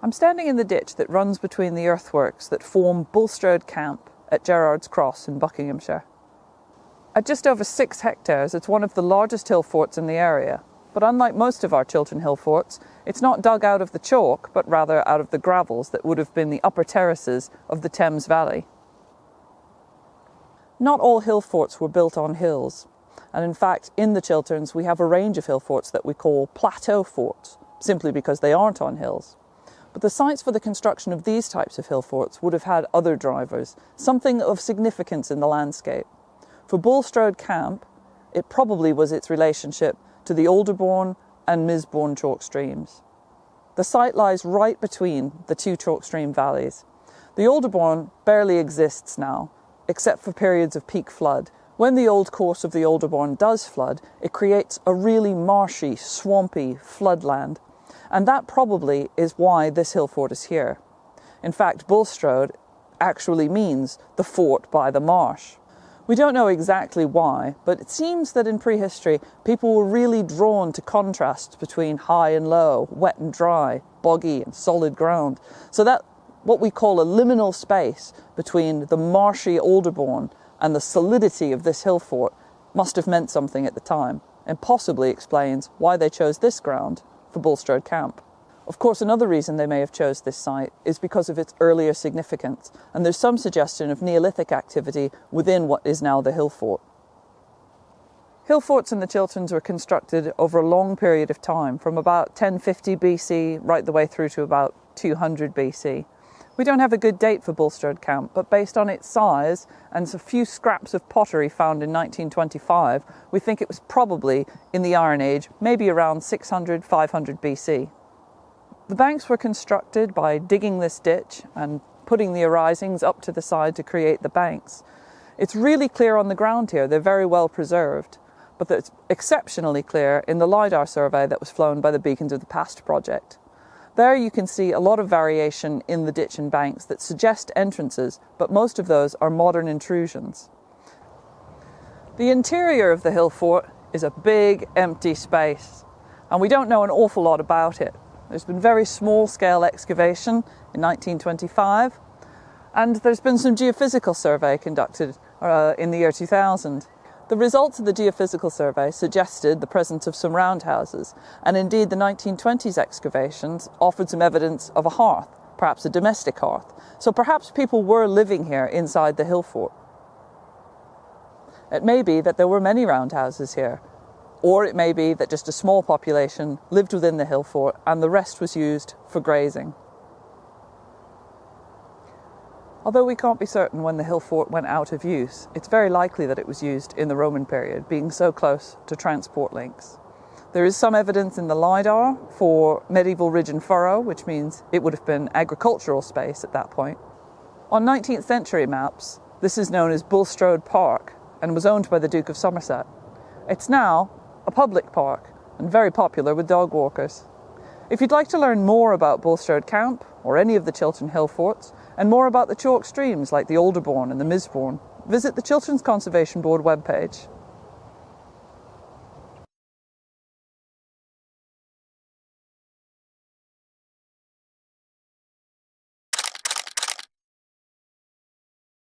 I'm standing in the ditch that runs between the earthworks that form Bulstrode Camp at Gerrards Cross in Buckinghamshire. At just over 6 hectares, it's one of the largest hill forts in the area, but unlike most of our Chiltern hill forts, it's not dug out of the chalk, but rather out of the gravels that would have been the upper terraces of the Thames Valley. Not all hill forts were built on hills, and in fact, in the Chilterns, we have a range of hill forts that we call plateau forts, simply because they aren't on hills. But the sites for the construction of these types of hill forts would have had other drivers, something of significance in the landscape. For Bulstrode Camp, it probably was its relationship to the Alderbourne and Misbourne chalk streams. The site lies right between the two chalk stream valleys. The Alderbourne barely exists now, except for periods of peak flood. When the old course of the Alderbourne does flood, it creates a really marshy, swampy floodland. And that probably is why this hill fort is here. In fact, Bulstrode actually means the fort by the marsh. We don't know exactly why, but it seems that in prehistory, people were really drawn to contrasts between high and low, wet and dry, boggy and solid ground. So that what we call a liminal space between the marshy Alderbourne and the solidity of this hill fort must have meant something at the time, and possibly explains why they chose this ground for Bulstrode Camp. Of course, another reason they may have chose this site is because of its earlier significance, and there's some suggestion of Neolithic activity within what is now the hill fort. Hill forts in the Chilterns were constructed over a long period of time, from about 1050 BC right the way through to about 200 BC. We don't have a good date for Bulstrode Camp, but based on its size and a few scraps of pottery found in 1925, we think it was probably in the Iron Age, maybe around 600, 500 BC. The banks were constructed by digging this ditch and putting the arisings up to the side to create the banks. It's really clear on the ground here, they're very well preserved, but it's exceptionally clear in the LiDAR survey that was flown by the Beacons of the Past project. There you can see a lot of variation in the ditch and banks that suggest entrances, but most of those are modern intrusions. The interior of the hill fort is a big, empty space, and we don't know an awful lot about it. There's been very small-scale excavation in 1925, and there's been some geophysical survey conducted in the year 2000. The results of the geophysical survey suggested the presence of some roundhouses, and indeed the 1920s excavations offered some evidence of a hearth, perhaps a domestic hearth. So perhaps people were living here inside the hill fort. It may be that there were many roundhouses here, or it may be that just a small population lived within the hill fort and the rest was used for grazing. Although we can't be certain when the hill fort went out of use, it's very likely that it was used in the Roman period, being so close to transport links. There is some evidence in the LiDAR for medieval ridge and furrow, which means it would have been agricultural space at that point. On 19th century maps, this is known as Bulstrode Park and was owned by the Duke of Somerset. It's now a public park and very popular with dog walkers. If you'd like to learn more about Bulstrode Camp or any of the Chiltern hill forts, and more about the chalk streams like the Alderbourne and the Misbourne, visit the Chilterns Conservation Board webpage.